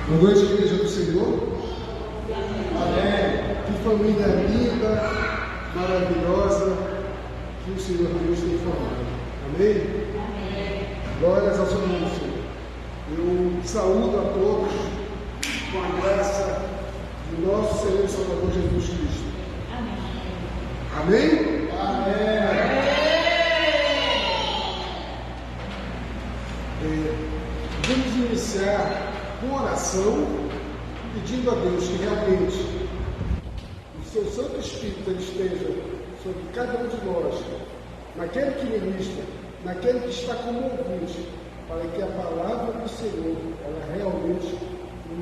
Boa noite, igreja do Senhor. Amém. Que família linda, maravilhosa que o Senhor Deus tem formado. Amém? Amém. Glórias ao seu nome, Senhor. Eu saúdo a todos com a graça do nosso Senhor e Salvador Jesus Cristo. Amém? Amém? Amém. Vamos iniciar com oração, pedindo a Deus que realmente o seu Santo Espírito esteja sobre cada um de nós, naquele que ministra, naquele que está como ouvinte, para que a palavra do Senhor, ela realmente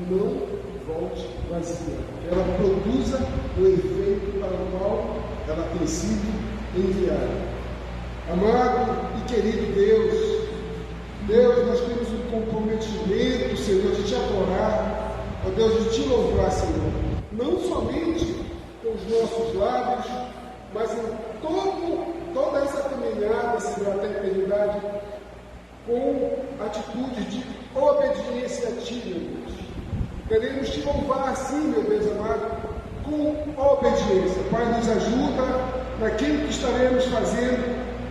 não volte vazia, que ela produza o efeito para o qual ela tem sido enviada. Amado e querido Deus, nós temos um comprometimento, Senhor, de te adorar, ó Deus, de te louvar, Senhor, não somente com os nossos lábios, mas em toda essa caminhada, Senhor, até a eternidade, com atitude de obediência a Ti, meu Deus. Queremos te louvar assim, meu Deus amado, com obediência. Pai, nos ajuda naquilo que estaremos fazendo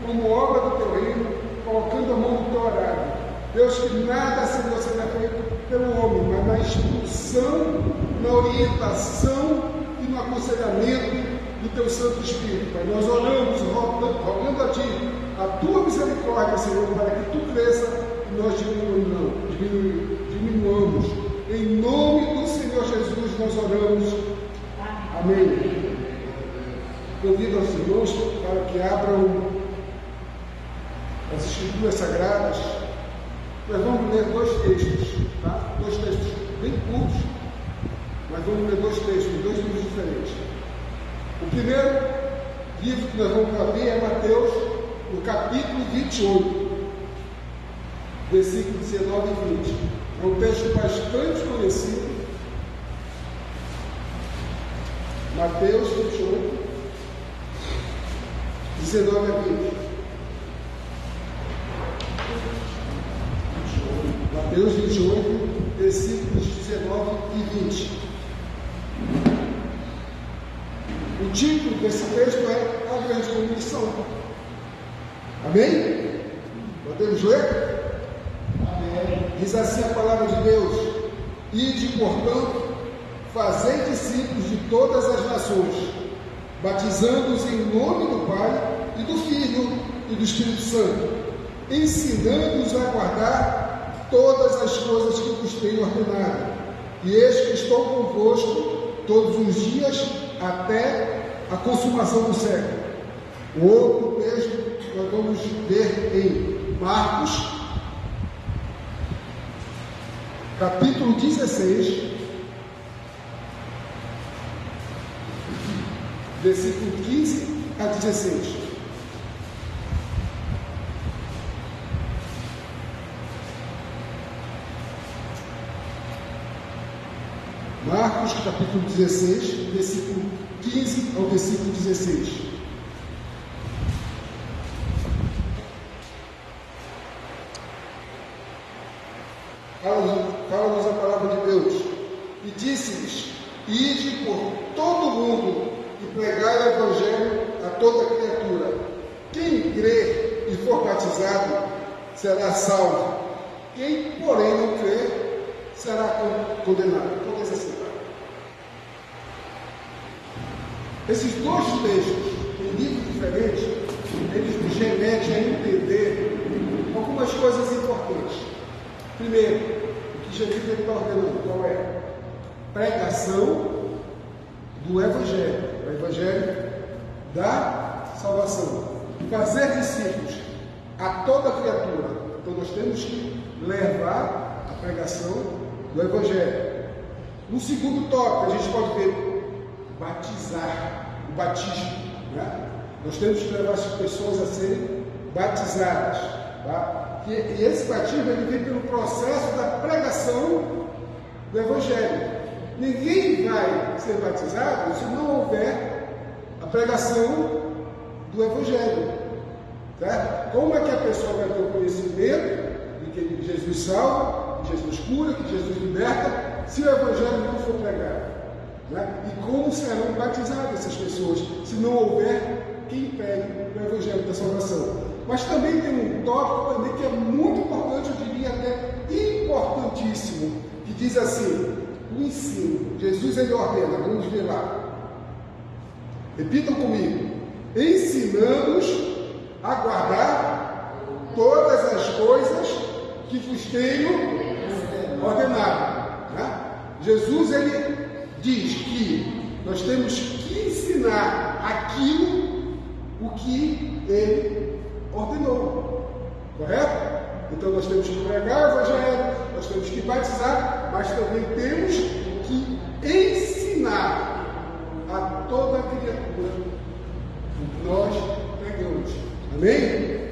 como obra do Teu reino, colocando a mão no Teu horário. Deus, que nada, Senhor, será feito pelo homem, mas na instrução, na orientação e no aconselhamento do Teu Santo Espírito. Pai, nós oramos, rogando a Ti a Tua misericórdia, Senhor, para que Tu cresça e nós diminuamos. Em nome do Senhor Jesus nós oramos. Amém. Convido aos irmãos para que abram as Escrituras Sagradas. Nós vamos ler dois textos, tá? Dois textos bem curtos, mas vamos ler dois textos, dois livros diferentes. O primeiro livro que nós vamos abrir é Mateus, no capítulo 28, versículos 19 e 20. É um texto bastante conhecido. Mateus 28, 19 a 20. Mateus 28, versículos 19 e 20. O título desse texto é A Grande Comissão. Amém? Podemos ler? Amém. Diz assim a palavra de Deus: Ide, portanto, fazei discípulos de todas as nações, batizando-os em nome do Pai e do Filho e do Espírito Santo, ensinando-os a guardar todas as coisas que vos tenho ordenado. E eis que estou convosco todos os dias até a consumação do século. O outro texto nós vamos ver em Marcos, capítulo 16, versículo 15 a 16. Marcos, capítulo 16, versículo 15 ao versículo 16. Fala-nos a palavra de Deus. E disse-lhes: Ide por todo o mundo e pregai o Evangelho a toda criatura. Quem crer e for batizado será salvo. Quem, porém, não crer será condenado. Esses dois textos, em livros diferentes, eles nos remetem a entender algumas coisas importantes. Primeiro, o que Jesus está ordenando, qual é? Pregação do Evangelho, o Evangelho da salvação. Fazer discípulos a toda criatura. Então nós temos que levar a pregação do Evangelho. No segundo tópico, a gente pode ver batizar, o batismo, né? Nós temos que levar as pessoas a serem batizadas, tá? E esse batismo ele vem pelo processo da pregação do Evangelho. Ninguém vai ser batizado se não houver a pregação do Evangelho, certo? Como é que a pessoa vai ter o conhecimento de que Jesus salva que Jesus cura, que Jesus liberta, se o Evangelho não for pregado? Né? E como serão batizadas essas pessoas se não houver quem pregue o Evangelho da salvação? Mas também tem um tópico também que é muito importante, eu diria até importantíssimo, que diz assim, o ensino. Jesus ele ordena, vamos ver lá. Repitam comigo. Ensinamos a guardar todas as coisas que vos tenho ordenado. Né? Jesus ele diz que nós temos que ensinar aquilo o que ele ordenou. Correto? Então nós temos que pregar o Evangelho, nós temos que batizar, mas também temos que ensinar a toda criatura o que nós pregamos. Amém?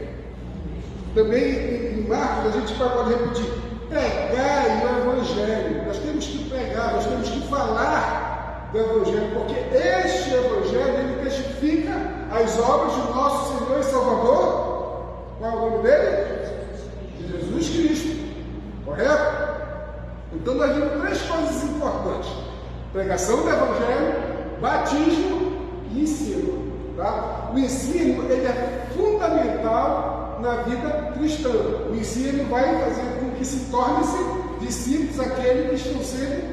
Também em Marcos a gente pode repetir: pregai o Evangelho. Nós temos que pregar, nós temos que falar do Evangelho, porque este Evangelho ele testifica as obras do nosso Senhor e Salvador. Qual é o nome dele? Jesus Cristo. Correto? Então nós vimos três coisas importantes: pregação do Evangelho, batismo e ensino. Tá? O ensino ele é fundamental na vida cristã. O ensino vai fazer com que se tornem-se discípulos aqueles que estão sendo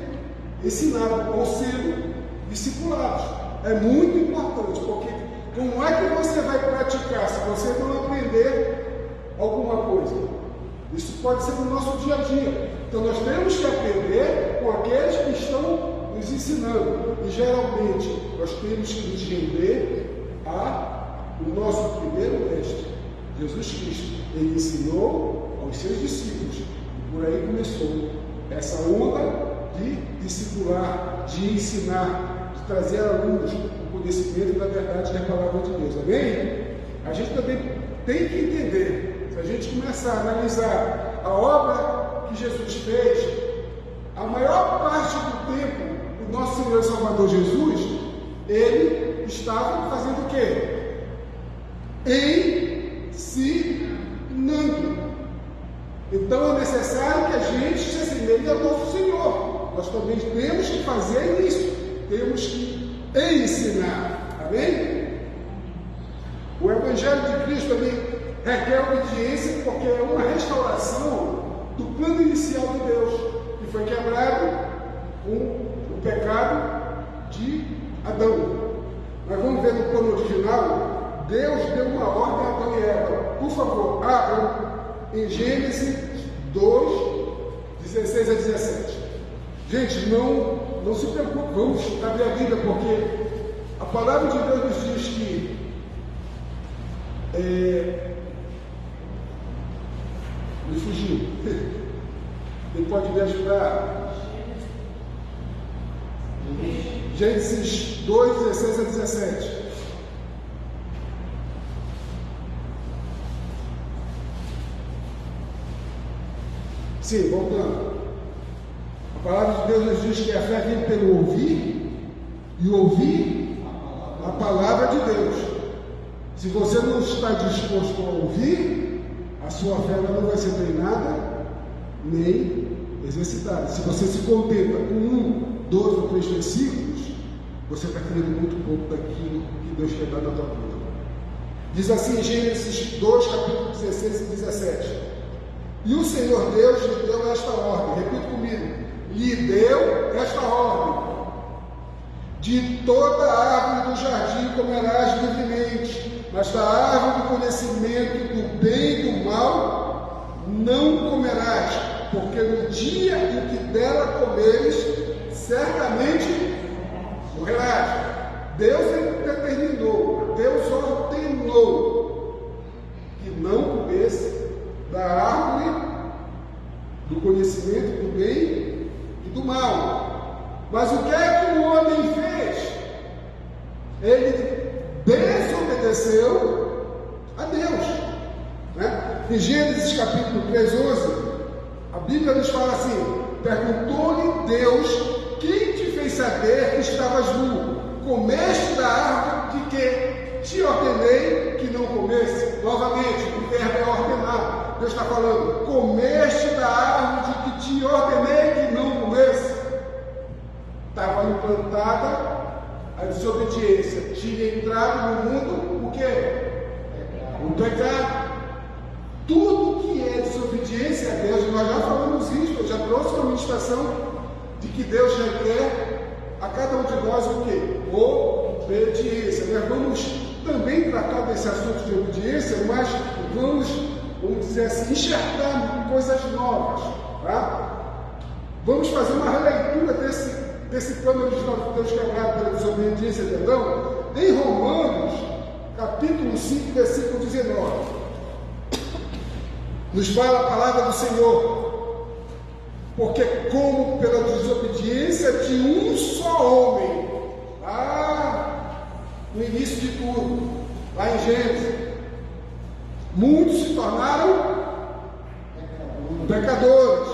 ensinados ou sendo discipulados. É muito importante, porque como é que você vai praticar se você não aprender alguma coisa? Isso pode ser no nosso dia a dia. Então nós temos que aprender com aqueles que estão nos ensinando. E geralmente nós temos que nos render o nosso primeiro mestre, Jesus Cristo. Ele ensinou aos seus discípulos. E por aí começou essa onda de discipular, de ensinar, de trazer à luz o conhecimento da verdade da palavra de Deus. Amém? A gente também tem que entender, se a gente começar a analisar a obra que Jesus fez, a maior parte do tempo, o nosso Senhor e Salvador Jesus, ele estava fazendo o quê? Ensinando. Então é necessário que a gente se assemelhe ao nosso Senhor. Nós também temos que fazer isso. Temos que ensinar. Amém? O Evangelho de Cristo também requer obediência, porque é uma restauração do plano inicial de Deus, que foi quebrado com o pecado de Adão. Mas vamos ver no plano original. Deus deu uma ordem a Adão e Eva. Por favor, abram em Gênesis 2, 16 a 17. Gente, não se preocupe, vamos abrir a Bíblia, porque a palavra de Deus nos diz que me fugiu. Ele pode me ajudar? Gênesis 2, 16 a 17. Sim, voltando. A palavra de Deus nos diz que a fé vem pelo ouvir e ouvir a palavra de Deus. Se você não está disposto a ouvir, a sua fé não vai ser treinada nem exercitada. Se você se contenta com 2 ou 3 versículos, você está crendo muito pouco daquilo que Deus quer dar na tua vida. Diz assim em Gênesis 2, capítulo 16 e 17. E o Senhor Deus lhe deu esta ordem. Repita comigo. Lhe deu esta ordem: de toda a árvore do jardim comerás livremente, mas da árvore do conhecimento do bem e do mal não comerás, porque no dia em que dela comeres, certamente morrerás. Deus determinou, Deus ordenou que não comesse da árvore do conhecimento do bem e do mal. Mas o que é que o homem fez? Ele desobedeceu a Deus. Né? Em Gênesis capítulo 3, 11, a Bíblia nos fala assim: perguntou-lhe Deus: quem te fez saber que estavas nu? Comeste da árvore de que te ordenei que não comesse? Novamente, o verbo é ordenar. Deus está falando: comeste da árvore de que te ordenei que não morresse. Estava implantada a desobediência. Tinha entrado no mundo o quê? O pecado. Tudo que é desobediência a Deus, nós já falamos isso, eu já trouxe uma ministração de que Deus requer a cada um de nós o quê? Obediência. Nós vamos também tratar desse assunto de obediência, mas vamos dizer assim, enxergar coisas novas. Tá? Vamos fazer uma releitura desse plano original de Deus quebrado pela desobediência de Adão, em Romanos, capítulo 5, versículo 19. Nos fala a palavra do Senhor, porque como pela desobediência de um só homem, no início de tudo, lá em Gênesis, muitos se tornaram pecadores.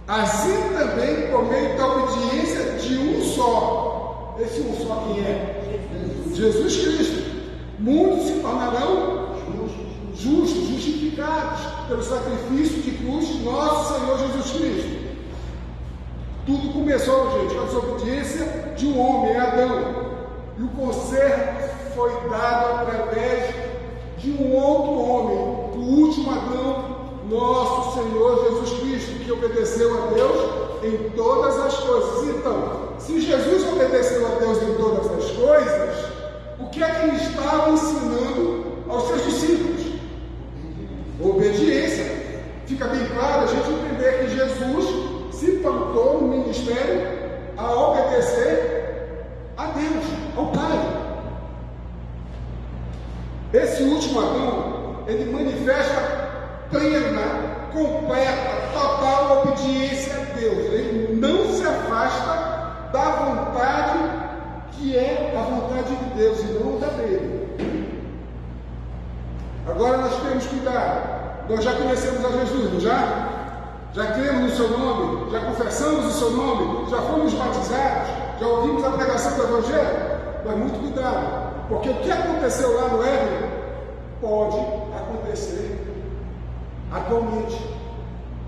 Assim também, por meio da obediência de um só. Esse um só quem é? Jesus Cristo. Muitos se tornarão justos, justificados pelo sacrifício de cruz de nosso Senhor Jesus Cristo. Tudo começou, gente, com a desobediência de um homem, Adão. E o conserto foi dado através de um outro homem, o último Adão, nosso Senhor Jesus Cristo, que obedeceu a Deus em todas as coisas. Então, se Jesus obedeceu a Deus em todas as coisas, o que é que ele estava ensinando aos seus discípulos? Obediência. Fica bem claro a gente entender que Jesus se plantou no ministério a obedecer a Deus, ao Pai. Esse último Adão, ele manifesta plena, completa, total obediência a Deus. Ele não se afasta da vontade que é a vontade de Deus e não da dele. Agora nós temos cuidado. Nós já conhecemos a Jesus, não já? Já cremos no seu nome? Já confessamos o seu nome? Já fomos batizados? Já ouvimos a pregação do Evangelho? Mas muito cuidado, porque o que aconteceu lá no Éden pode acontecer atualmente.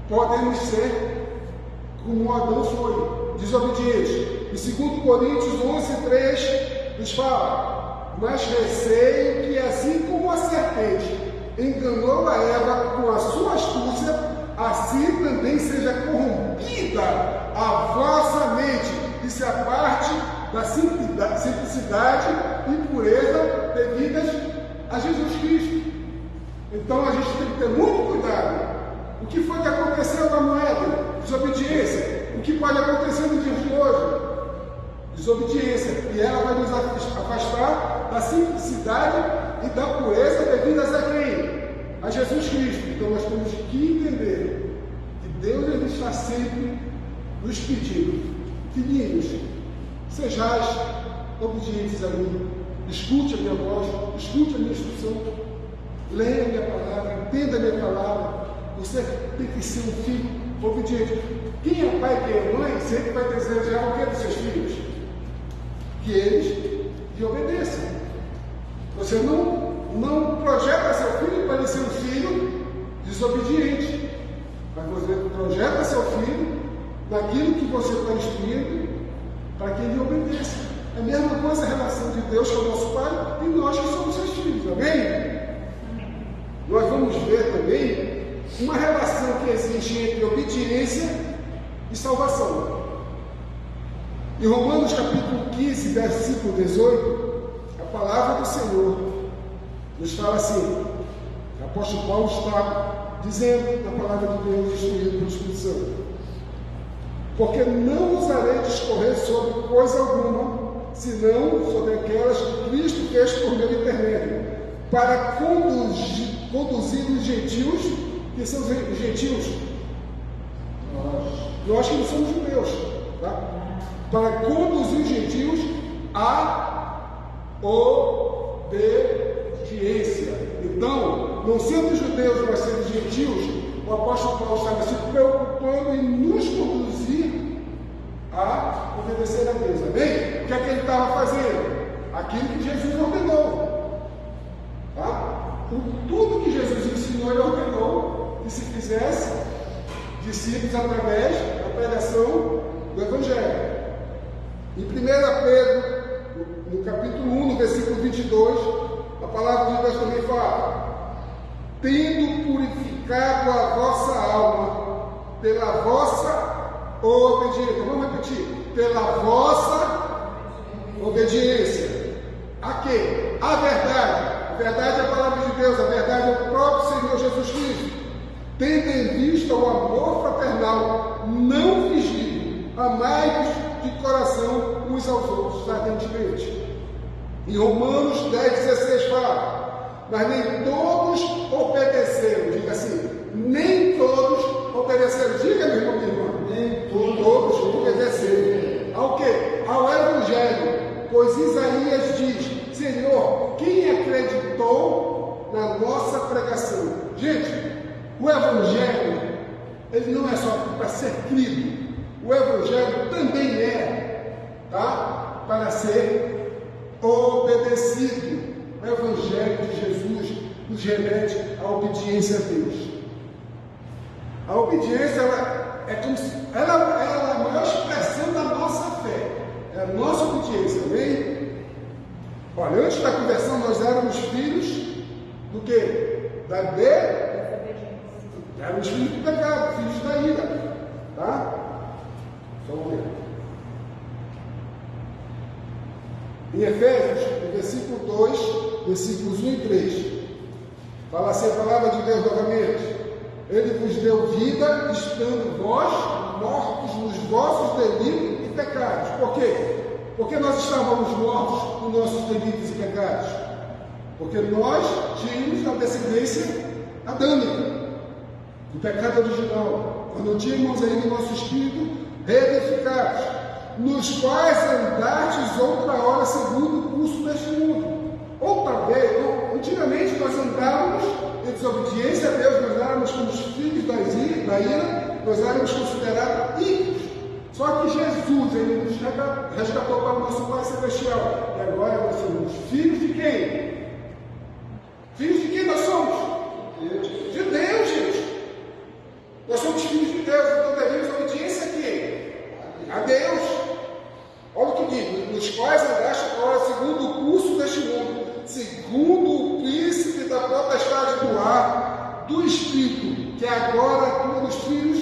Podemos ser como Adão foi, desobediente. E 2 Coríntios 11:3 nos fala: mas receio que assim como a serpente enganou a Eva com a sua astúcia, assim também seja corrompida a vossa mente e se aparte da simplicidade e pureza devidas a Jesus Cristo. Então a gente tem que ter muito cuidado. O que foi que aconteceu com a moeda? Desobediência. O que pode acontecer no dia de hoje? Desobediência. E ela vai nos afastar da simplicidade e da pureza devidas a quem? A Jesus Cristo. Então nós temos que entender que Deus ele está sempre nos pedindo: filhinhos, sejais obedientes a mim, escute a minha voz, escute a minha instrução, leia a minha palavra, entenda a minha palavra. Você tem que ser um filho obediente. Quem é pai, quem é mãe, sempre vai desejar o que dos seus filhos? Que eles lhe obedeçam. Você não projeta seu filho para ele ser um filho desobediente, mas você projeta seu filho naquilo que você está instruindo para que ele obedeça. É a mesma coisa a relação de Deus com o nosso Pai e nós que somos seus filhos, amém? Nós vamos ver também uma relação que existe entre obediência e salvação. Em Romanos capítulo 15, versículo 18, a palavra do Senhor nos fala assim: o apóstolo Paulo está dizendo na palavra de Deus, instruído pelo Espírito Santo: porque não ousarei discorrer sobre coisa alguma, senão sobre aquelas que Cristo fez por meu intermédio, para conduzir os gentios. Que são os gentios? Nós que não somos judeus, tá? Para conduzir os gentios à obediência. Então, não sendo judeus, mas sendo gentios, o apóstolo Paulo estava se preocupando em nos conduzir a obedecer a Deus, amém? O que é que ele estava fazendo? Aquilo que Jesus ordenou, tá? Tudo que Jesus ensinou, ele ordenou que se fizesse discípulos através da pregação do Evangelho. Em 1 Pedro, no capítulo 1, no versículo 22, a palavra de Deus também fala: tendo purificado a vossa alma pela vossa obediência. Vamos repetir: pela vossa obediência. A quê? A verdade. A verdade é a palavra de Deus, a verdade é o próprio Senhor Jesus Cristo. Tendo em vista o amor fraternal não fingido, amai-vos de coração uns aos outros ardentemente. Em Romanos 10,16 fala: mas nem todos obedeceram. Diga assim: nem todos obedeceram. Diga, meu irmão, minha irmã. Nem todos obedeceram. Ao quê? Ao Evangelho. Pois Isaías diz: Senhor, quem acreditou na nossa pregação? Gente, o Evangelho, ele não é só para ser crido. O Evangelho também é, tá? Para ser obedecido. O Evangelho de Jesus nos remete à obediência a Deus. A obediência, ela é a maior expressão da nossa fé. É a nossa obediência, amém? Olha, antes da conversão nós éramos filhos do quê? Da desobediência. Éramos filhos do pecado, filhos da ira. Tá? Vamos ver. Em Efésios, no versículo 2, versículos 1 e 3, fala assim a palavra de Deus novamente: Ele vos deu vida, estando vós mortos nos vossos delitos e pecados. Por quê? Porque nós estávamos mortos nos nossos delitos e pecados. Porque nós tínhamos a descendência adâmica, do pecado original. Nós não tínhamos ainda o nosso espírito reedificados, nos quais andastes outra hora segundo o curso deste mundo. Outra vez, antigamente nós andávamos em desobediência a Deus, nós éramos como os filhos da ira, nós éramos considerados ímpios. Só que Jesus, ele nos resgatou para o nosso Pai Celestial. E agora nós somos filhos de quem? Filhos de quem nós somos? De Deus, gente. Nós somos filhos de Deus, então devemos obediência a quem? A Deus. Olha o que diz: nos quais andaste agora segundo o curso deste mundo, segundo o príncipe da potestade do ar, do Espírito, que agora atua nos filhos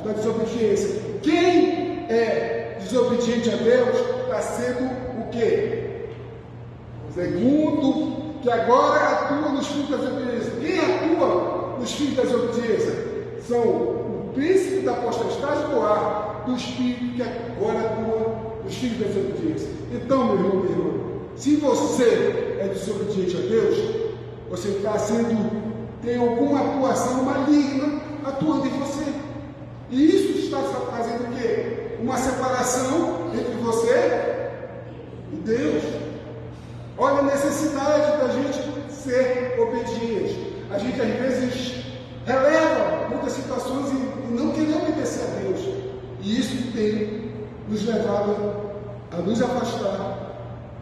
da desobediência. Quem é desobediente a Deus está sendo o quê? Segundo, que agora atua nos filhos da desobediência. Quem atua nos filhos da desobediência? São o príncipe da potestade do ar, do Espírito, que agora atua nos filhos da desobediência. Então, meu irmão, minha irmã, se você é desobediente a Deus, você tem alguma atuação maligna atuando em você. E isso está fazendo o quê? Uma separação entre você e Deus. Olha a necessidade da gente ser obediente. A gente às vezes releva muitas situações e não querer obedecer a Deus. E isso tem nos levado a nos afastar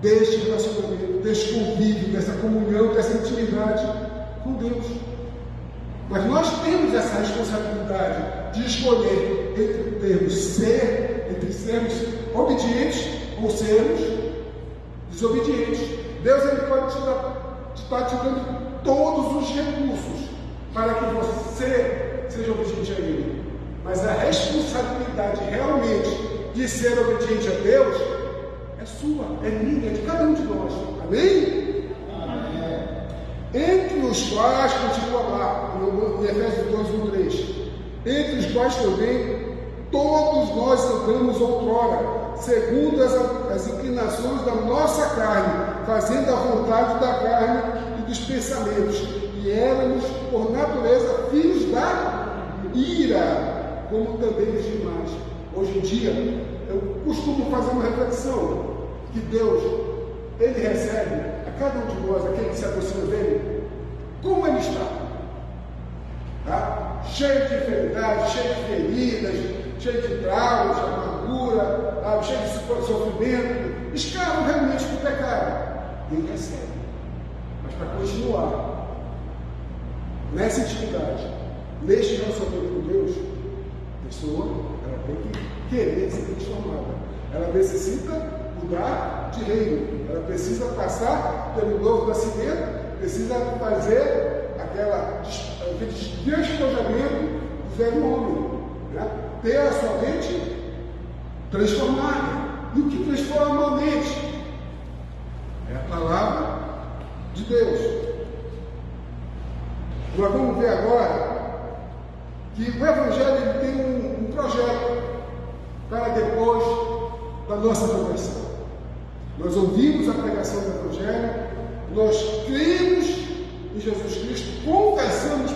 deste relacionamento, deste convívio, dessa comunhão, dessa intimidade com Deus. Mas nós temos essa responsabilidade de escolher entre sermos obedientes ou sermos desobedientes. Deus, ele pode estar te dando todos os recursos para que você seja obediente a Ele. Mas a responsabilidade realmente de ser obediente a Deus é sua, é minha, é de cada um de nós. Amém? Amém. Entre os quais, continua lá, em Efésios 2:3, entre os quais também todos nós andamos outrora, segundo as inclinações da nossa carne, fazendo a vontade da carne e dos pensamentos, e éramos, por natureza, filhos da ira, como também os demais. Hoje em dia, eu costumo fazer uma reflexão, que Deus, Ele recebe a cada um de nós, aquele que se aproxima dEle, como Ele está. Tá? Cheio de enfermidades, cheio de feridas, cheio de traumas, de amargura, cheio de sofrimento, escravo realmente do pecado. Ele recebe. Mas para continuar nessa intimidade, neste relacionamento com Deus, pessoa, ela tem que querer ser transformada. Ela necessita mudar de reino. Ela precisa passar pelo novo nascimento, precisa fazer aquele despojamento do velho homem, né? Ter a sua mente transformada. E o que transforma a mente? É a palavra de Deus. Nós vamos ver agora que o Evangelho ele tem um projeto para depois da nossa conversão. Nós ouvimos a pregação do Evangelho, nós cremos em Jesus Cristo, confessamos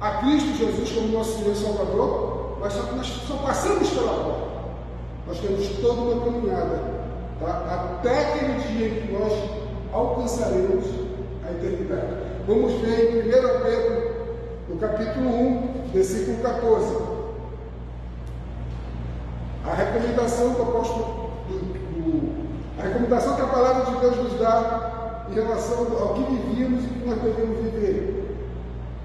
a Cristo Jesus como nosso Senhor e Salvador, mas nós só passamos pela porta. Nós temos toda uma caminhada, tá? Até aquele dia em que nós alcançaremos a eternidade. Vamos ver em 1 Pedro, no capítulo 1, versículo 14. A recomendação do apóstolo, a recomendação que a palavra de Deus nos dá em relação ao que vivíamos e que nós devemos viver.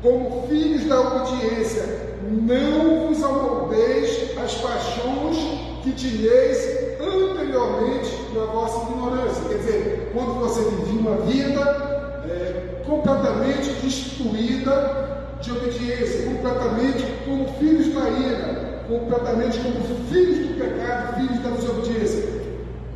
Como filhos da obediência, não vos amoldeis às paixões que tinhais anteriormente na vossa ignorância. Quer dizer, quando você vivia uma vida completamente destruída de obediência, completamente como filhos da ira, completamente como filhos do pecado, filhos da desobediência.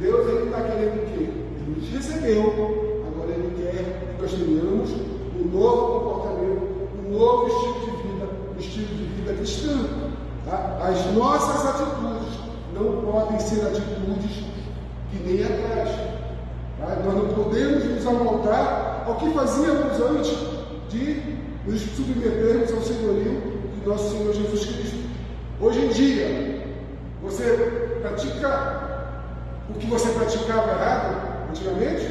Deus está querendo o quê? Ele nos recebeu, agora Ele quer que nós tenhamos um novo comportamento, um novo estilo de vida, um estilo de vida cristã. Tá? As nossas atitudes não podem ser atitudes que nem atrás. Tá? Nós não podemos nos amoldar ao que fazíamos antes de nos submetermos ao senhorio de nosso Senhor Jesus Cristo. Hoje em dia, você pratica o que você praticava errado antigamente?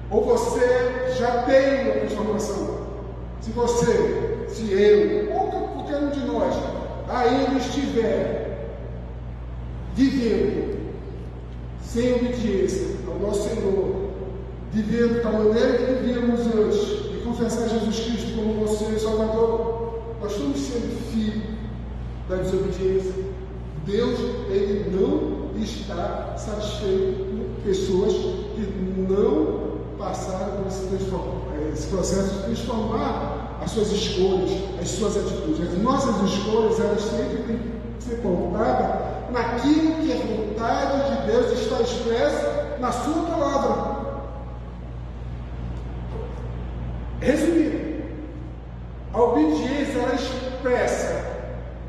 Ou você já tem uma transformação? Se você, se eu, ou qualquer um de nós, ainda estiver vivendo sem obediência ao nosso Senhor, vivendo da maneira que vivíamos antes, e confessar Jesus Cristo como nosso Senhor e Salvador, nós estamos sendo filhos da desobediência. Deus, Ele não está satisfeito com pessoas que não passaram por esse processo de transformar as suas escolhas, as suas atitudes. As nossas escolhas, elas sempre têm que ser pautadas naquilo que a vontade de Deus está expressa na sua palavra. Resumindo, a obediência ela expressa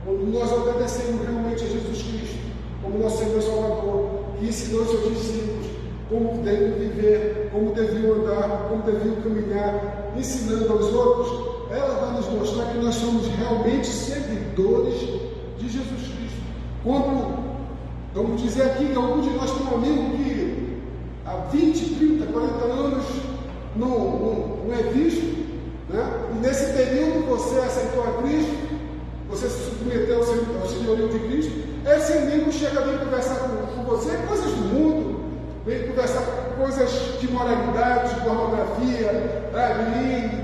quando nós obedecemos realmente a Jesus Cristo, como nosso Senhor e Salvador, que ensinou seus discípulos como deviam viver, como deviam andar, como deviam caminhar, ensinando aos outros. Ela vai nos mostrar que nós somos realmente seguidores de Jesus Cristo. Quando, vamos dizer aqui, que algum de nós tem um amigo que há 20, 30, 40 anos não é visto, né? E nesse período você aceitou a Cristo, você se submeteu ao senhorio de Cristo, esse amigo chega a vir conversar com você coisas do mundo, vem conversar coisas de moralidade, de pornografia,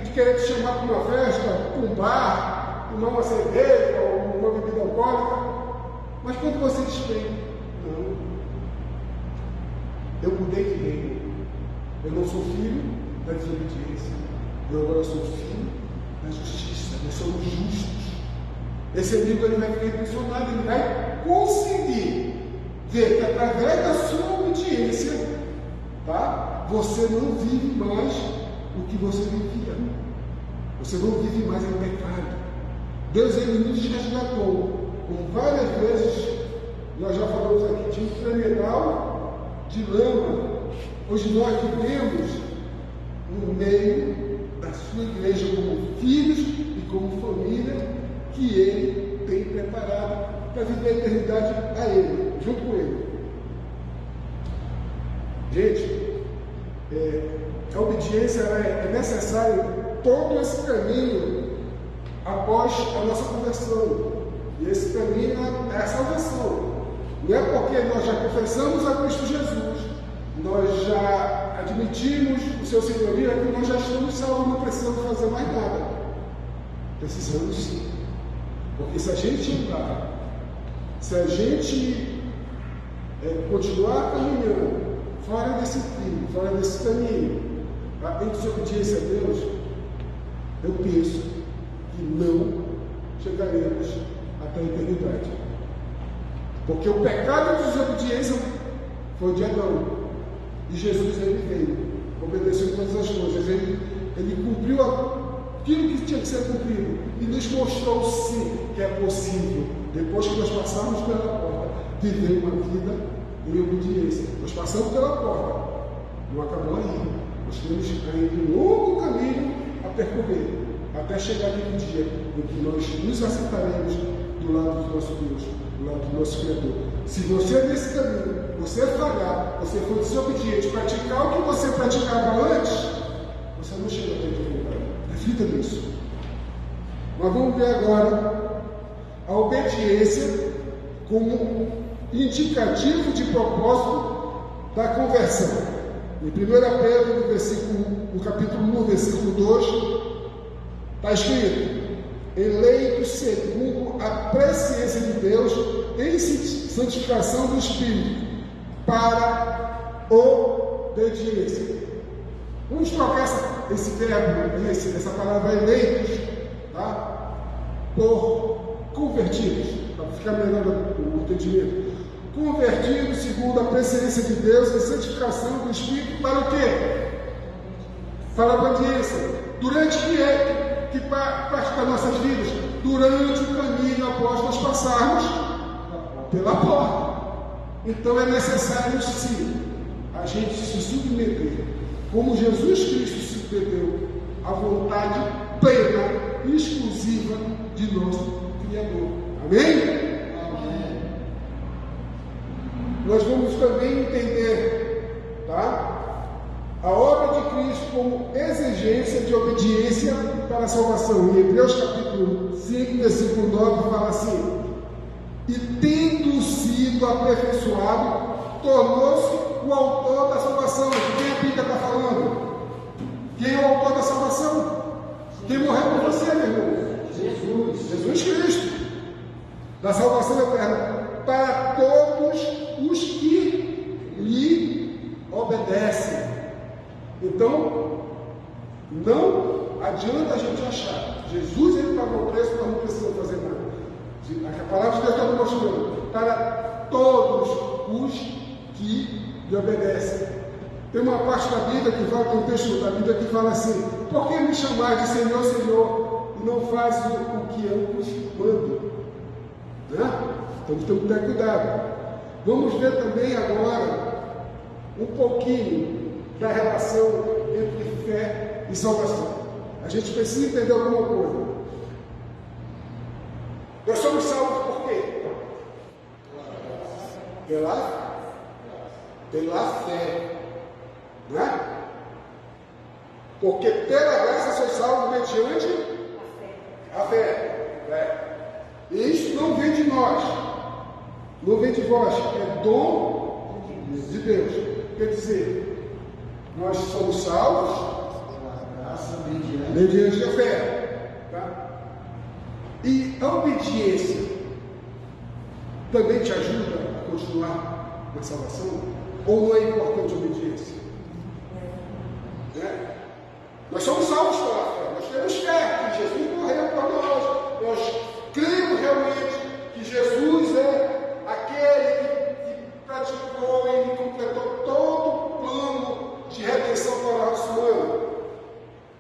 de querer te chamar para uma festa, para um bar, tomar uma cerveja ou uma bebida alcoólica. Mas quando você diz bem, não, eu mudei de reino, eu não sou filho da desobediência, eu agora sou filho da justiça, nós somos justos. Esse amigo ele vai ficar impressionado, ele vai conseguir ver que através da sua obediência, tá, você não vive mais o que você vivia. Você não vive mais em pecado. Deus ele nos resgatou. Por várias vezes nós já falamos aqui de um tremedal de lama. Hoje nós vivemos no meio da sua igreja como filhos e como família que Ele tem preparado para viver a eternidade a Ele, junto com Ele. Gente, a obediência é necessária todo esse caminho após a nossa conversão. E esse caminho é a salvação. Não é porque nós já confessamos a Cristo Jesus, nós já admitimos o seu senhorio, que nós já estamos salvos, não precisamos fazer mais nada. Precisamos sim. Porque se a gente andar Se a gente continuar caminhando fora desse trilho, fora desse caminho, em desobediência a Deus, eu penso que não chegaremos até a eternidade. Porque o pecado de desobediência foi de Adão. E Jesus, ele veio, obedeceu todas as coisas. Ele cumpriu aquilo que tinha que ser cumprido. E nos mostrou sim que é possível, depois que nós passarmos pela porta, viver uma vida em obediência. Nós passamos pela porta, não acabou aí. Nós temos ainda um longo caminho a percorrer, até chegar aquele dia em que nós nos assentaremos do lado do nosso Deus, do lado do nosso Criador. Se você nesse caminho, você falhar, você for desobediente, praticar o que você praticava antes, você não chega até a eternidade. Reflita nisso. Nós vamos ver agora a obediência como indicativo de propósito da conversão. Em 1 Pedro, no capítulo 1, versículo 2, está escrito: eleitos segundo a presciência de Deus em santificação do Espírito, para obediência. Vamos trocar esse verbo, essa palavra eleitos, tá? Por convertidos, para ficar melhor o entendimento. Convertidos segundo a presciência de Deus em santificação do Espírito, para o quê? Para a obediência. Durante que parte das nossas vidas? Durante o caminho após nós passarmos pela porta. Então é necessário sim a gente se submeter, como Jesus Cristo se submeteu à vontade plena e exclusiva de nosso Criador. Amém? Amém. Nós vamos também entender, tá, a obra de Cristo como exigência de obediência para a salvação. Em Hebreus capítulo 5, versículo 9, fala assim: e tendo sido aperfeiçoado, tornou-se o autor da salvação. Quem a Bíblia está falando? Quem é o autor da salvação? Quem morreu por você, meu irmão? Jesus Cristo, da salvação eterna, para todos os que lhe obedecem. Então, não adianta a gente achar. Jesus, ele pagou o preço, nós não precisamos fazer nada. A palavra de Deus está mostrando, para todos os que lhe obedecem. Tem uma parte da Bíblia que fala, tem um texto da Bíblia que fala assim: por que me chamais de Senhor, Senhor, e não fazes o que eu vos mando? Né? Então temos que ter cuidado. Vamos ver também agora um pouquinho da relação entre fé e salvação. A gente precisa entender alguma coisa. Nós somos salvos por quê? Pela fé. Não é? Porque pela graça sois salvos mediante a fé. E isso não vem de nós, não vem de vós, é dom de Deus. Quer dizer, nós somos salvos pela graça mediante a fé. Tá? E a obediência também te ajuda a continuar na salvação? Ou não é importante a obediência? Nós somos salvos pela fé, nós temos fé que Jesus morreu por nós, nós cremos realmente que Jesus é aquele que praticou e completou todo o plano de redenção para a raça humana.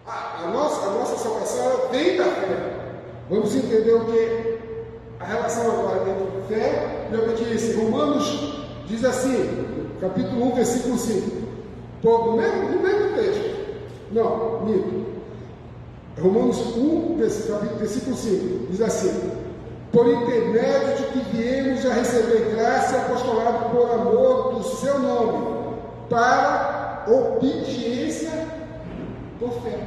A nossa salvação ela vem da fé. Vamos entender o que? A relação agora entre fé e obediência. Romanos diz assim, capítulo 1, versículo 5. No mesmo texto. Não, mito. Romanos 1, versículo 5, diz assim: por intermédio de que viemos a receber graça e apostolado por amor do seu nome, para obediência por fé,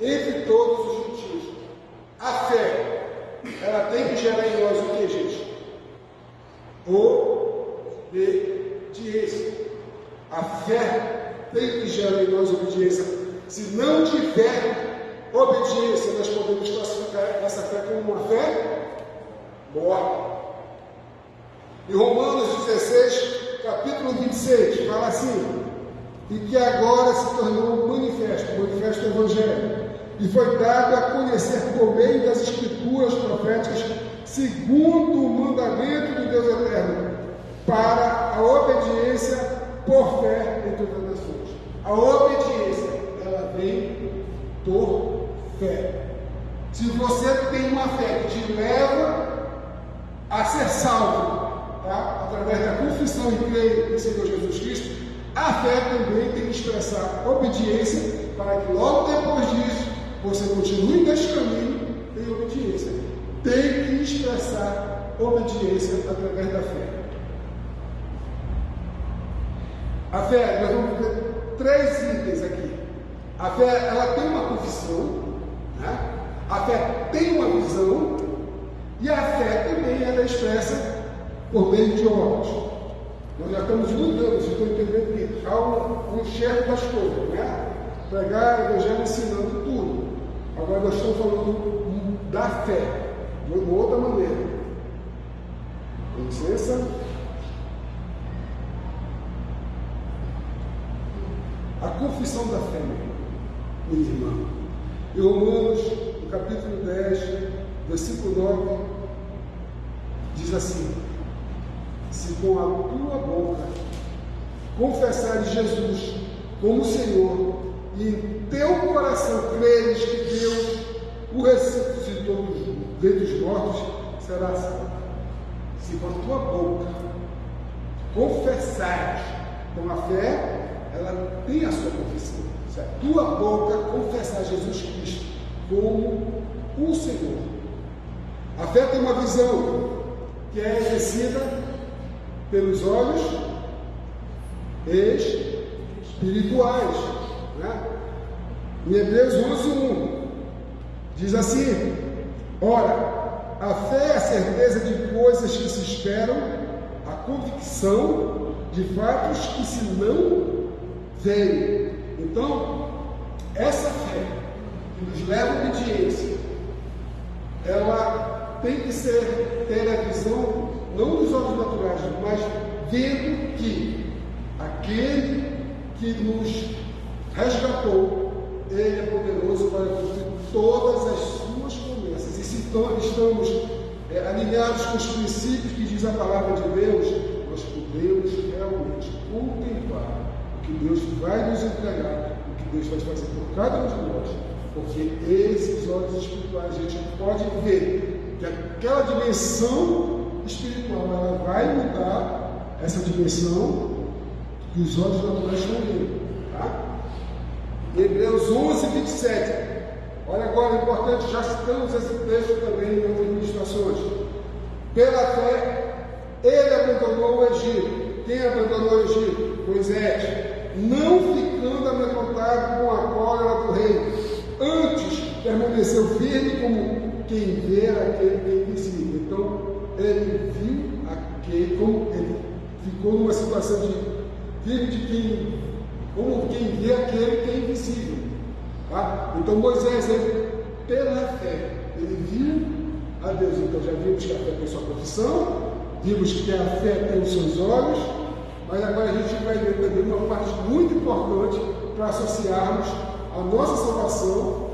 entre todos os gentios. A fé, ela tem que gerar em nós o que, gente? Obediência. A fé tem que gerar em nós obediência. Se não tiver obediência, nós podemos classificar essa fé como uma fé morta. Em Romanos 16, capítulo 26, fala assim: e que agora se tornou manifesto Evangelho, e foi dado a conhecer por meio das Escrituras proféticas, segundo o mandamento do Deus eterno, para a obediência por fé entre as nações. A obediência, ela vem por fé. Se você tem uma fé que te leva a ser salvo, tá? Através da confissão e crer em Senhor Jesus Cristo, a fé também tem que expressar obediência, para que logo depois disso você continue neste caminho em obediência. Tem que expressar obediência através da fé. A fé, nós vamos ver 3 itens aqui. A fé, ela tem uma confissão, né? A fé tem uma visão, e a fé também ela é expressa por meio de obras. Nós já estamos mudando, vocês estão entendendo que há um enxergo das coisas, né? Pregar o Evangelho ensinando tudo. Agora nós estamos falando da fé, de uma outra maneira. Com licença. A confissão da fé, minha irmã. Em Romanos, no capítulo 10, versículo 9, diz assim: se com a tua boca confessares Jesus como Senhor, e em teu coração creres que Deus o ressuscitou dentre os mortos, serás salvo. Se com a tua boca confessares, com a fé, ela tem a sua confissão. Se a tua boca confessar Jesus Cristo como o Senhor. A fé tem uma visão que é exercida pelos olhos espirituais, né? Em Hebreus 11:1 diz assim: ora, a fé é a certeza de coisas que se esperam, a convicção de fatos que se não veem. Então, essa fé que nos leva à obediência, ela tem que ter a visão não dos olhos naturais, mas vendo que aquele que nos resgatou, ele é poderoso para cumprir todas as suas promessas. E se estamos alinhados com os princípios que diz a palavra de Deus, nós podemos realmente contemplar o que Deus vai nos entregar, o que Deus vai fazer por cada um de nós, porque esses olhos espirituais a gente pode ver que aquela dimensão espiritual ela vai mudar essa dimensão que os olhos naturais estão vendo, tá? Hebreus 11:27. Olha agora, importante, já citamos esse texto também em outras ministrações. Pela fé, ele abandonou o Egito. Quem abandonou o Egito? Moisés. Não ficando amedrontado com a cólera do rei. Antes, permaneceu firme como quem vê aquele que é invisível. Então, ele viu aquele, como ele ficou numa situação de firme de quem, como quem vê aquele que é invisível. Tá? Então Moisés, ele, pela fé, ele viu a Deus. Então já vimos que a fé tem sua profissão, vimos que a fé tem os seus olhos, mas agora a gente vai ver também uma parte muito importante para associarmos a nossa salvação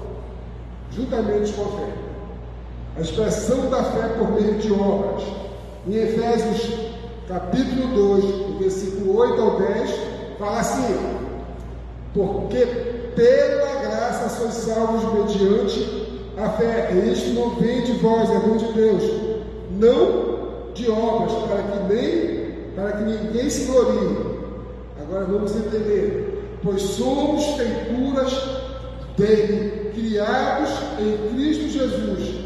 juntamente com a fé. A expressão da fé por meio de obras. Em Efésios capítulo 2, do versículo 8 ao 10, fala assim: porque pela graça sois salvos mediante a fé, e isto não vem de vós, é dom de Deus, não de obras, para que ninguém se glorie. Agora vamos entender: pois somos feituras dele, criados em Cristo Jesus,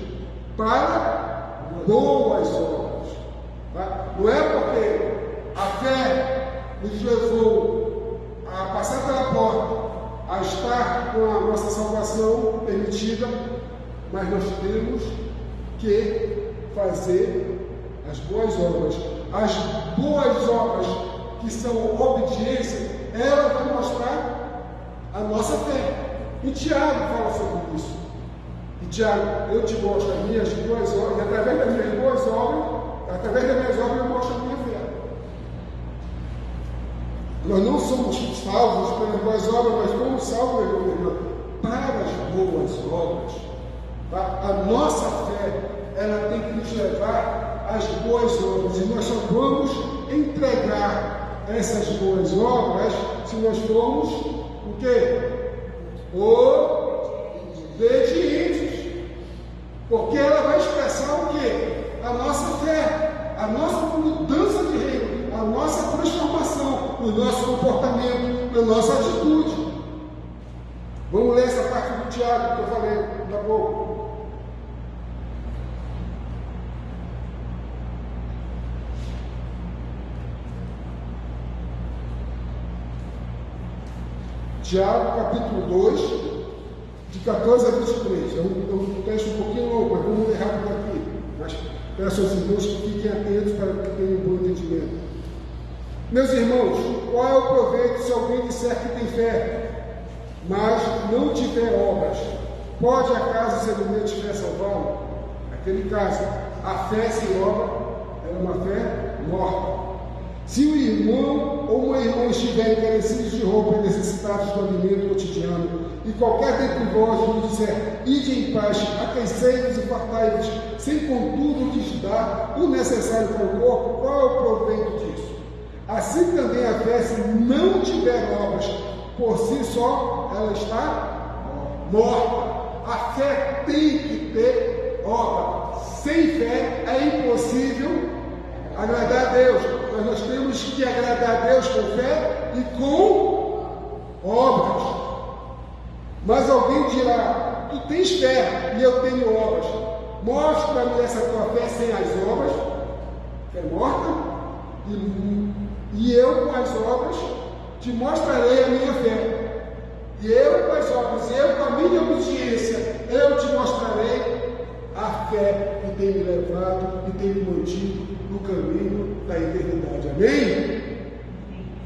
para boas obras. Tá? Não é porque a fé nos levou a passar pela porta, a estar com a nossa salvação permitida, mas nós temos que fazer as boas obras. As boas obras, que são obediência, ela vai mostrar a nossa fé. E Tiago fala sobre isso. E Tiago, eu te mostro as minhas boas obras, e através das minhas boas obras, através das minhas obras eu mostro a minha fé. salvos pelas boas obras, mas fomos salvos, meu irmão, para as boas obras. Tá? A nossa fé, ela tem que nos levar às boas obras, e nós só vamos entregar essas boas obras se nós formos o quê? Obedientes. Porque ela vai expressar o quê? A nossa fé, a nossa mudança de reino, a nossa transformação no nosso comportamento, na nossa atitude. Vamos ler essa parte do Tiago que eu falei há pouco. Tiago, capítulo 2, de 14 a 23. É um texto um pouquinho longo, mas vamos ler rápido aqui. Mas peço aos irmãos que fiquem atentos para que tenham um bom entendimento. Meus irmãos, qual é o proveito se alguém disser que tem fé, mas não tiver obras? Pode acaso esse elemento tiver salvado? Naquele caso, a fé sem obra é uma fé morta. Se o irmão ou uma irmã estiverem carecidos de roupa e necessitados do alimento cotidiano, e qualquer dentre vós lhes disser, ide em paz, aquecei-vos e fartai-vos, sem contudo lhes dar o necessário para o corpo, qual é o proveito disso? Assim também a fé, se não tiver obras, por si só, ela está morta. A fé tem que ter obra. Sem fé é impossível agradar a Deus. Mas nós temos que agradar a Deus com fé e com obras. Mas alguém dirá, tu tens fé e eu tenho obras. Mostra-me essa tua fé sem as obras. Fé morta. E eu com as obras te mostrarei a minha fé. E eu com as obras, eu com a minha obediência, eu te mostrarei a fé que tem me levado e tem me mantido no caminho da eternidade. Amém?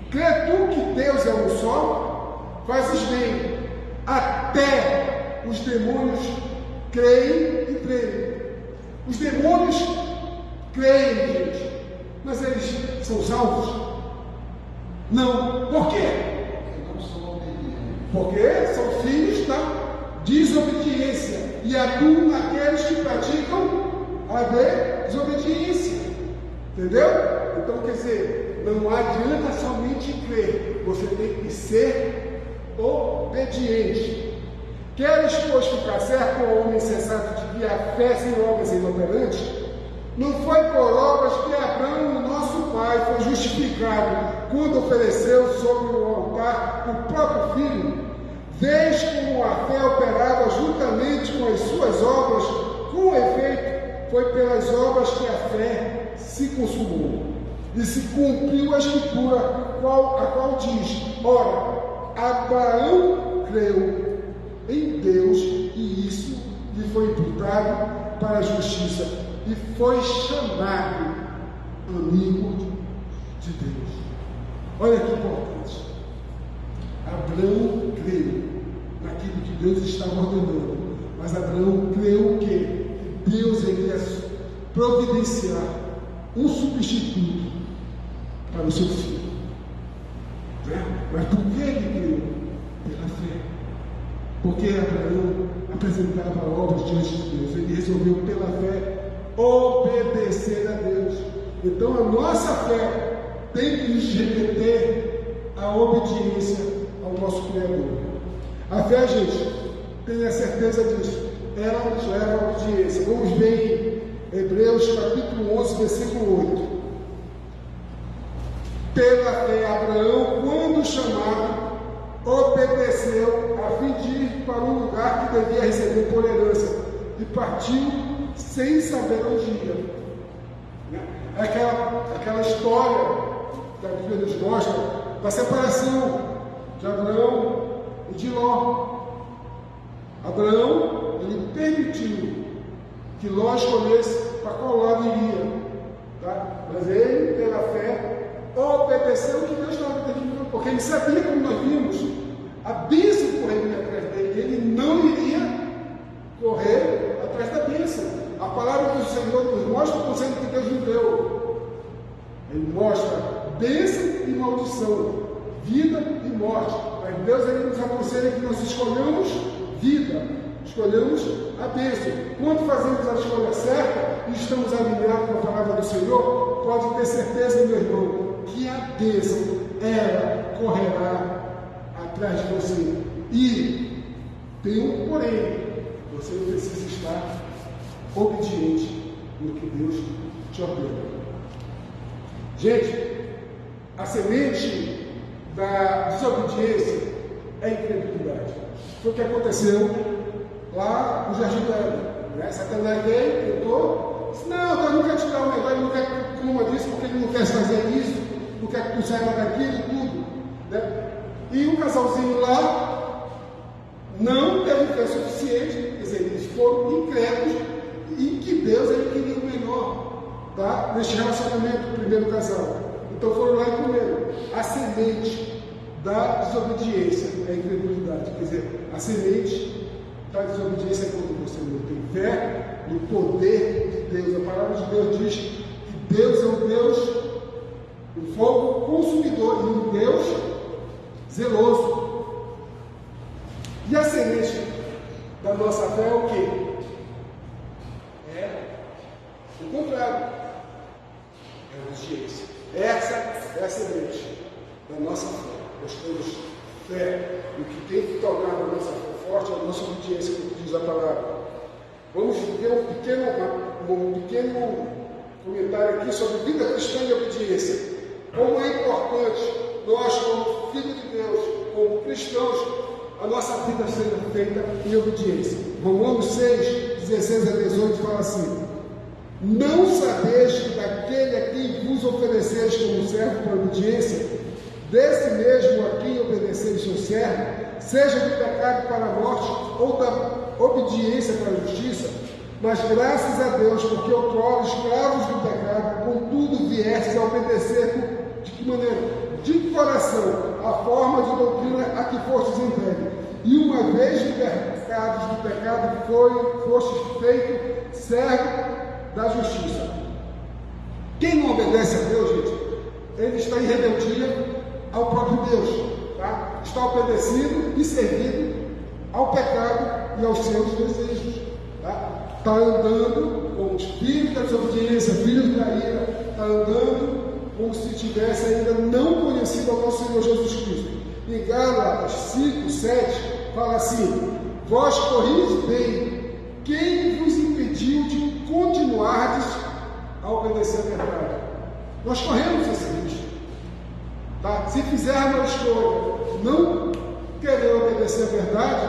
Crê tu que Deus é um só? Fazes bem. Até os demônios creem e creem. Os demônios creem, gente, mas eles são salvos? Não. Por quê? Porque são filhos da desobediência e atuam naqueles que praticam a desobediência. Entendeu? Então, quer dizer, não adianta somente crer, você tem que ser obediente. Queres, pois, ficar certo ao homem insensato de que a fé sem obras é inoperante? Não foi por obras que Abraão, o nosso pai, foi justificado quando ofereceu sobre o altar o próprio filho? Vês como a fé operava juntamente com as suas obras, com efeito, foi pelas obras que a fé se consumou. E se cumpriu a escritura, a qual diz, ora, Abraão creu em Deus e isso lhe foi imputado para a justiça e foi chamado amigo de Deus. Olha que importante. Abraão creu naquilo que Deus estava ordenando, mas Abraão creu que Deus iria providenciar um substituto para o seu filho. Mas por que ele creu? Pela fé. Porque Abraão apresentava obras diante de Deus. Ele resolveu pela fé obedecer a Deus. Então a nossa fé tem que nos remeter à obediência ao nosso Criador. A fé, gente, tenha certeza disso, ela nos leva à obediência. Vamos ver em Hebreus capítulo 11, versículo 8. Pela fé, Abraão, quando chamado, obedeceu a fim de ir para um lugar que devia receber por herança e partiu sem saber onde ia. Aquela história que a Bíblia nos mostra da separação de Abraão e de Ló. Abraão, ele permitiu que Ló escolhesse para qual lado iria, tá? Mas ele, pela fé, obedeceu o que Deus estava pedindo, porque ele sabia, como nós vimos, a bênção correria atrás dele, ele não iria correr atrás da bênção. A palavra do Senhor nos mostra o conselho que Deus nos deu. Ele mostra bênção e maldição, vida e morte. Mas Deus ele nos aconselha que nós escolhamos vida, escolhamos a bênção. Quando fazemos a escolha certa e estamos alinhados com a palavra do Senhor, pode ter certeza, meu irmão, que a bênção, ela correrá atrás de você. E tem um porém, você precisa estar obediente no que Deus te ordena. Gente, a semente da desobediência é incredulidade. Foi o que aconteceu lá no Jardim do Éden, né? Satanás veio, tentou, disse, não, Deus não quer te dar um negócio, ele não quer que tu coma disso, porque ele não quer fazer isso, não quer que tu saiba daquilo, tudo, né? E um casalzinho lá não teve fé suficiente, quer dizer, eles foram incrédulos, e que Deus ele queria o melhor, tá? Neste relacionamento do primeiro casal. Então foram lá e comeram. A semente da desobediência é a incredulidade. Quer dizer, a semente da desobediência é quando você não tem fé no poder de Deus. A palavra de Deus diz que Deus é um Deus, um fogo consumidor, e um Deus zeloso. E a semente da nossa fé é o quê? É o contrário. É a obediência. Essa é a semente da nossa fé. Nós temos fé. O que tem que tornar a nossa fé forte é a nossa obediência, como diz a palavra. Vamos ver um pequeno comentário aqui sobre vida cristã e obediência. Como é importante nós, como filhos de Deus, como cristãos, a nossa vida seja feita em obediência. Romanos 6, 16 a 18 fala assim: não sabeis que daquele a quem vos ofereceis como servo para obediência, desse mesmo a quem obedeceis seu servo, seja do pecado para a morte ou da obediência para a justiça? Mas graças a Deus, porque outrora escravos do pecado, contudo viestes a obedecer de que maneira? De coração, a forma de doutrina a que fostes entregue. E uma vez libertados do pecado, fostes feito servo da justiça. Quem não obedece a Deus, gente, ele está em rebeldia ao próprio Deus, tá? Está obedecendo e servindo ao pecado e aos seus desejos, tá? Está andando como filho da desobediência, filho da ira, está andando como se tivesse ainda não conhecido ao nosso Senhor Jesus Cristo. Em Gálatas 5, 7, fala assim: vós corris bem, quem vos impediu de continuardes a obedecer a verdade? Nós corremos esse risco, tá? Se fizermos a escolha não querer obedecer a verdade,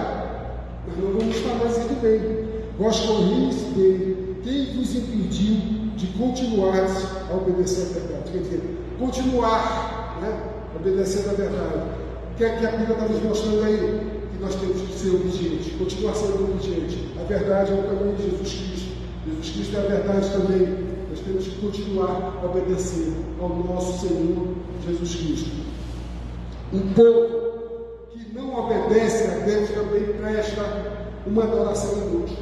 nós não vamos estar mais indo bem. Vós corris bem, quem vos impediu de continuardes a obedecer a verdade? Quer dizer, continuar, né? Obedecendo a verdade. O que é que a Bíblia está nos mostrando aí? Que nós temos que ser obedientes, continuar sendo obedientes. A verdade é o caminho de Jesus Cristo. Jesus Cristo é a verdade também. Nós temos que continuar a obedecer ao nosso Senhor Jesus Cristo. Um povo que não obedece a Deus também presta uma adoração inútil.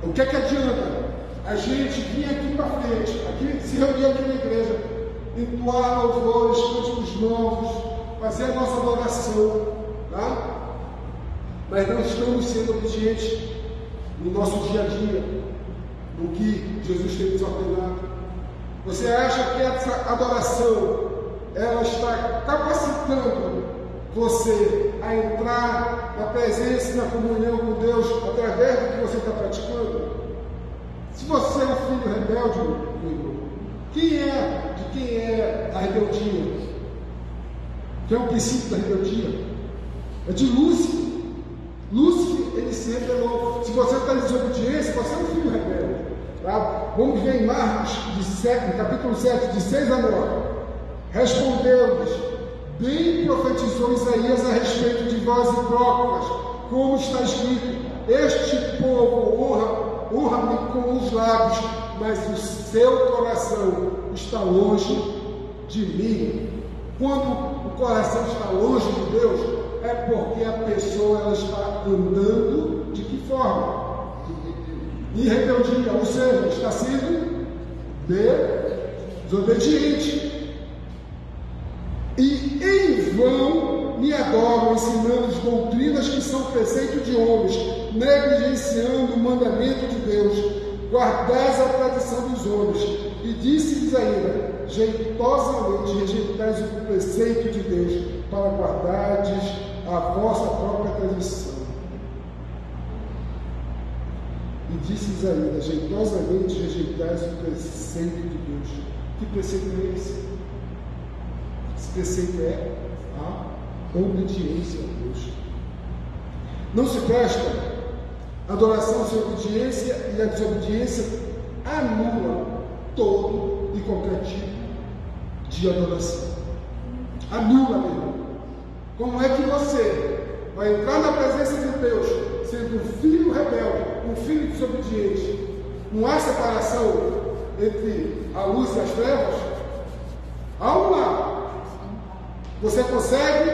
O que é que adianta a gente vir aqui para frente, aqui, se reunir aqui na igreja, entoar louvores, cânticos novos, fazer a nossa adoração, tá? Mas não estamos sendo obedientes no nosso dia a dia, no que Jesus tem nos ordenado. Você acha que essa adoração ela está capacitando você a entrar na presença e na comunhão com Deus através do que você está praticando? Se você é um filho rebelde, meu irmão, de quem é a rebeldia? Que é o princípio da rebeldia? É de Lúcifer. Lúcifer, ele sempre é louco. Se você está em desobediência, você é um filho rebelde. Tá? Vamos ver em Marcos, no capítulo 7, de 6 a 9. Respondeu-lhes: bem profetizou Isaías a respeito de vós hipócritas, como está escrito: este povo honra-me com os lábios, mas o seu coração está longe de mim. Quando o coração está longe de Deus, é porque a pessoa ela está andando de que forma? Em rebeldia, ou seja, está sendo desobediente. E em adoram, ensinando doutrinas que são preceito de homens, negligenciando o mandamento de Deus. Guardais a tradição dos homens. E disse-lhes ainda: jeitosamente rejeitais o preceito de Deus, para guardardes a vossa própria tradição. E disse-lhes ainda: jeitosamente rejeitais o preceito de Deus. Que preceito é esse? Esse preceito é a obediência a Deus. Não se presta adoração sem obediência, e a desobediência anula todo e qualquer tipo de adoração. Anula mesmo. Como é que você vai entrar na presença de Deus sendo um filho rebelde, um filho desobediente? Não há separação entre a luz e as trevas? Há uma. Você consegue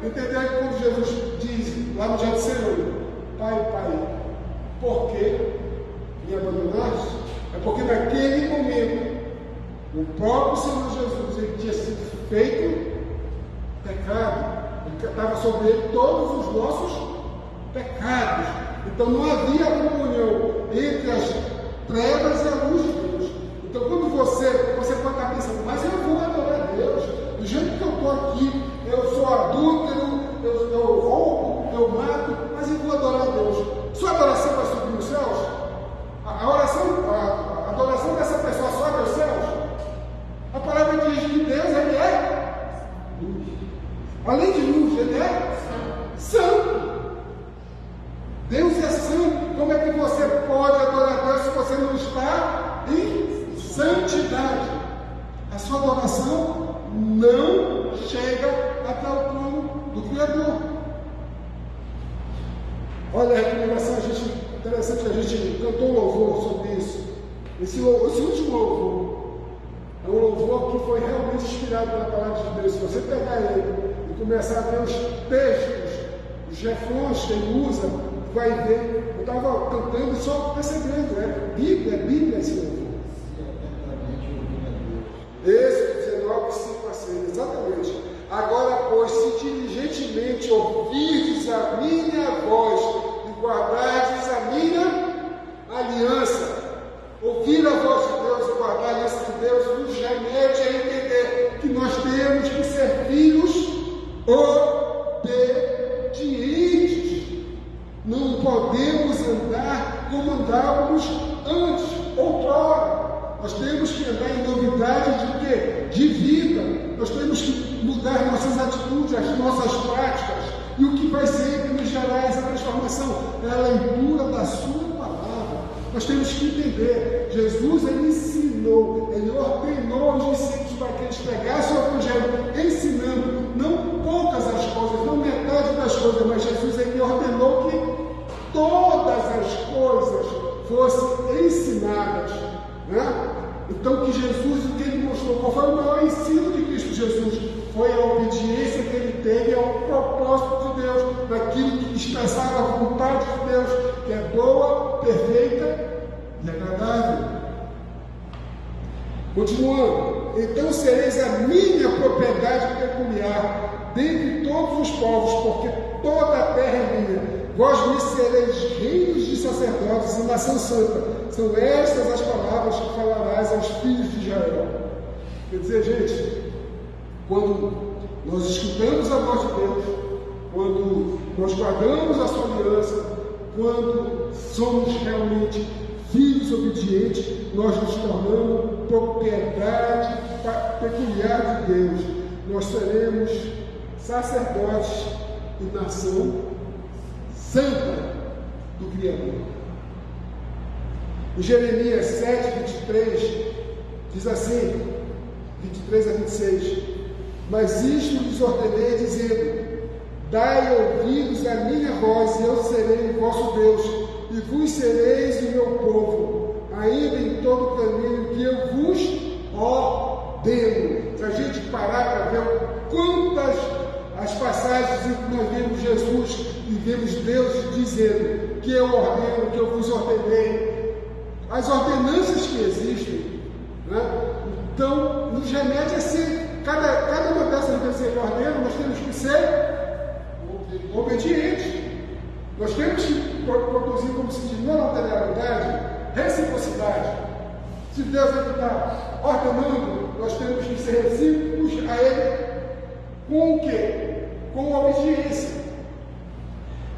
entender quando Jesus diz lá no Getsemane: Pai, por que me abandonaste? É porque naquele momento o próprio Senhor Jesus, ele tinha sido feito pecado, estava sobre ele todos os nossos pecados. Então não havia comunhão entre as trevas e a luz de Deus. Então quando você pode estar pensando: mas eu vou adorar a Deus do jeito que eu estou aqui, eu sou adúltero, eu roubo, eu mato, mas eu vou adorar a Deus. Sua adoração vai subir nos céus? A adoração dessa pessoa sobe aos céus? A palavra diz que Deus, ele é luz. Além de luz, ele é santo. Deus é santo. Como é que você pode adorar a Deus se você não está em santidade? A sua adoração não chega até o trono do Criador. Olha a recomendação, interessante, a gente cantou um louvor sobre isso. Esse último louvor é um louvor que foi realmente inspirado pela palavra de Deus. Se você pegar ele e começar a ver os textos, os refrões que ele usa, vai ver. Eu estava cantando e só percebendo, Bíblia esse louvor. Êxodo 19, 5 a 6, exatamente. Agora, pois, se diligentemente ouvirdes a minha voz e guardardes a minha aliança, ouvir a voz de Deus e guardar a aliança de Deus nos remete a entender que nós temos que ser filhos obedientes. Não podemos andar como andávamos antes, outrora. Nós temos que andar em novidade de quê? De vida. Nós temos que mudar nossas atitudes, as nossas práticas. E o que vai sempre nos gerar essa transformação é a leitura da sua palavra. Nós temos que entender. Jesus, ele ensinou, ele ordenou aos discípulos para que eles pegassem o evangelho, ensinando, não poucas as coisas, não metade das coisas, mas Jesus, ele ordenou que todas as coisas fossem ensinadas. Né? Então, que Jesus, o que ele mostrou, qual foi o maior ensino de Cristo Jesus? Foi a obediência que ele teve ao propósito de Deus, naquilo que expressava a vontade de Deus, que é boa, perfeita e agradável. Continuando: então sereis a minha propriedade peculiar dentre todos os povos, porque toda a terra é minha. Vós me sereis reinos de sacerdotes e nação santa. São estas as palavras que falarás aos filhos de Israel. Quer dizer, gente, quando nós escutamos a voz de Deus, quando nós guardamos a sua aliança, quando somos realmente filhos obedientes, nós nos tornamos propriedade peculiar de Deus. Nós seremos sacerdotes e nação santa do Criador. Em Jeremias 7, 23, diz assim, 23 a 26, mas isto lhes ordenei, dizendo: dai ouvidos à minha voz, e eu serei o vosso Deus, e vos sereis o meu povo, ainda em todo o caminho que eu vos ordeno. Se a gente parar para ver quantas as passagens em que nós vemos Jesus e vemos Deus dizendo que eu ordeno, que eu vos ordenei, as ordenanças que existem, né? Então nos remete a ser, cada uma dessas vezes que ele ordena, nós temos que ser obedientes. Nós temos que produzir, como se diz, não lateralidade, reciprocidade. Se Deus está ordenando, nós temos que ser recíprocos a Ele. Com o quê? Com obediência.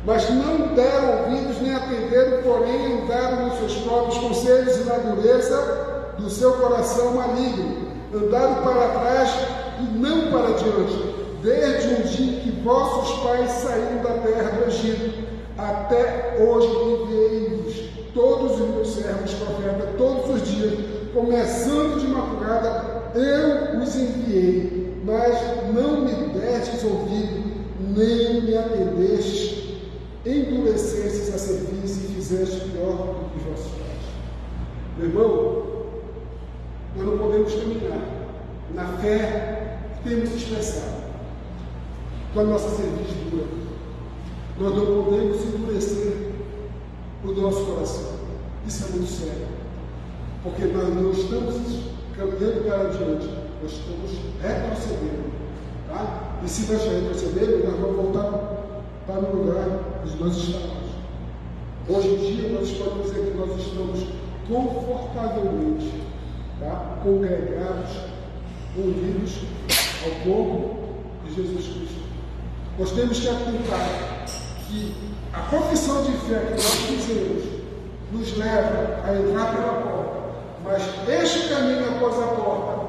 Mas não deram ouvidos nem atenderam, porém andaram nos seus próprios conselhos e na dureza do seu coração maligno. Andaram para trás e não para diante, desde um dia que vossos pais saíram da terra do Egito, até hoje enviei-vos todos os meus servos profetas, todos os dias, começando de madrugada, eu os enviei, mas não me destes ouvido, nem me atendestes, endurecestes a serviço e fizeste pior do que os vossos pais. Meu irmão, nós não podemos caminhar na fé que temos expressado com a nossa servidura. Nós não podemos endurecer o nosso coração. Isso é muito sério, porque nós não estamos caminhando para adiante, nós estamos retrocedendo, tá? E se nós retrocedermos, nós vamos voltar para o lugar onde nós estávamos. Hoje em dia, nós podemos dizer que nós estamos confortavelmente, tá? Congregados, unidos ao corpo de Jesus Cristo. Nós temos que atentar que a confissão de fé que nós fizemos nos leva a entrar pela porta, mas este caminho após a porta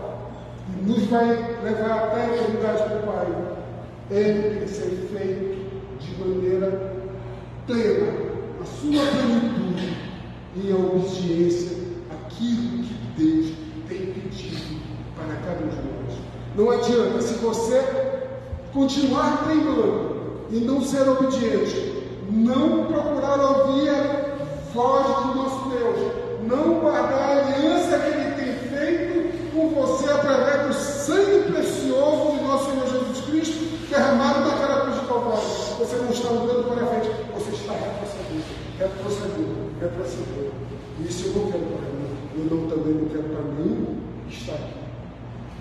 nos vai levar até a eternidade do Pai. Ele tem que ser feito de maneira plena, a sua plenitude, em obediência àquilo que Deus tem pedido para cada um de nós. Não adianta, se você continuar teimando e não ser obediente, não procurar ouvir a voz do nosso Deus, não guardar a aliança que Ele tem feito com você através do sangue precioso de nosso Senhor Jesus Cristo, derramado naquela cruz de Calvário, você não está andando para frente, você está retrocedendo. Isso eu não quero para mim, eu também não quero para mim estar aqui.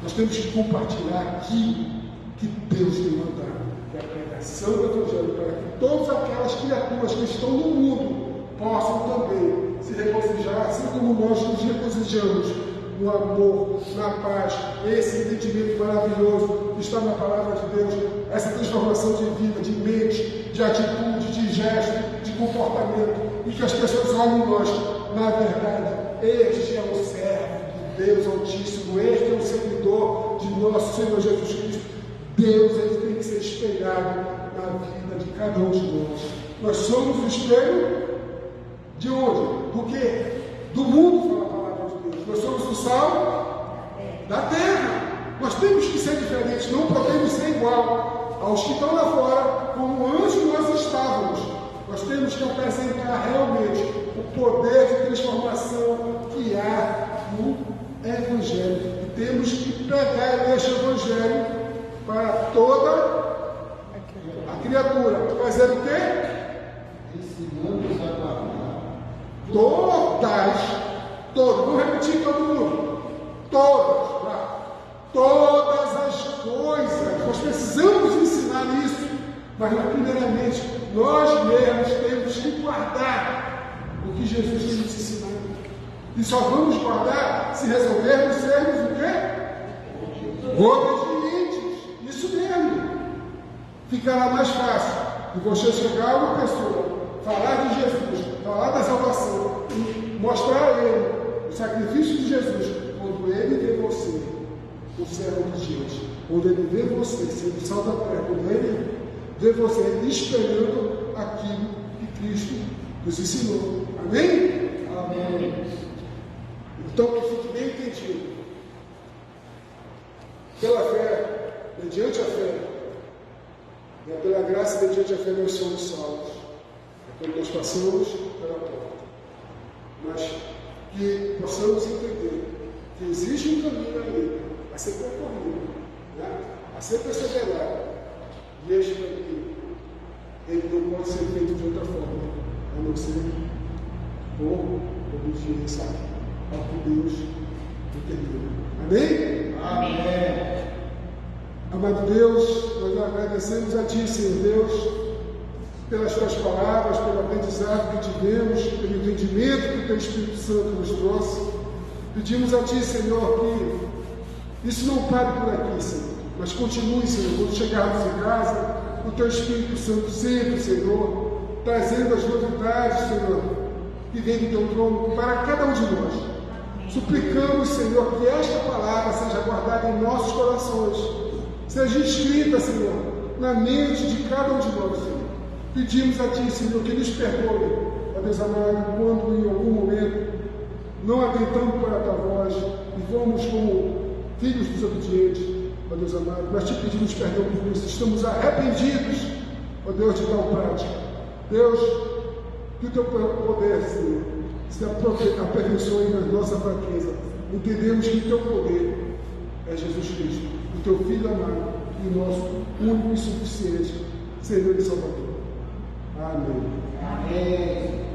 Nós temos que compartilhar aquilo que Deus tem mandado, que é a pregação do Evangelho, para que todas aquelas criaturas que estão no mundo possam também se regozijar, assim como nós nos regozijamos no amor, na paz, esse entendimento maravilhoso que está na palavra de Deus, essa transformação de vida, de mente, de atitude, de gesto, de comportamento, e que as pessoas olhem em nós, na verdade, este é o servo de Deus Altíssimo, este é o seguidor de nosso Senhor Jesus Cristo. Deus, ele tem que ser espelhado na vida de cada um de nós. Nós somos o espelho de onde? Do quê? Do mundo, fala a palavra de Deus. Nós somos o sal da terra. Nós temos que ser diferentes, não podemos ser igual aos que estão lá fora, como antes nós estávamos. Nós temos que apresentar realmente o poder de transformação que há no Evangelho. E temos que pregar este Evangelho para toda a criatura. Fazer o quê? Ensinando-os a guardar. Todas. Vamos repetir todo mundo. Todas as coisas. Nós precisamos ensinar isso. Mas, primeiramente, nós mesmos temos que guardar o que Jesus tem nos ensinado. E só vamos guardar se resolvermos sermos o quê? Obedientes. Isso mesmo. Ficará mais fácil de você chegar a uma pessoa, falar de Jesus, falar da salvação, e mostrar a ele o sacrifício de Jesus, quando ele vê você, o servo obediente, quando ele vê você sendo sal da terra, quando ele vê você espelhando aquilo que Cristo nos ensinou. Amém? Amém. Então, que fique bem entendido. Pela fé, mediante a fé, pela graça, mediante a fé, nós somos salvos. É quando nós passamos pela porta. Mas que possamos entender que existe um caminho ali a ser percorrido, né? A ser perseverado. E este caminho, ele não pode ser feito de outra forma, a não ser por obediência ao que Deus determina. Amém? Amém. Amado Deus, nós agradecemos a Ti, Senhor Deus, pelas tuas palavras, pelo aprendizado que tivemos, pelo entendimento que o teu Espírito Santo nos trouxe. Pedimos a Ti, Senhor, que isso não pare por aqui, Senhor, mas continue, Senhor, quando chegarmos em casa, o teu Espírito Santo sempre, Senhor, trazendo as novidades, Senhor, que vem do teu trono para cada um de nós. Suplicamos, Senhor, que esta palavra seja guardada em nossos corações, seja escrita, Senhor, na mente de cada um de nós, Senhor. Pedimos a Ti, Senhor, que nos perdoe, ó Deus amado, quando em algum momento não atentamos para a Tua voz e fomos como filhos desobedientes, ó Deus amado, mas Te pedimos perdão por isso. Estamos arrependidos, ó Deus, de tal prática. Deus, que o Teu poder, Senhor, se aperfeiçoe na nossa fraqueza. Entendemos que o Teu poder é Jesus Cristo, o Teu Filho amado e o nosso único e suficiente Senhor e Salvador. Amém. Amém.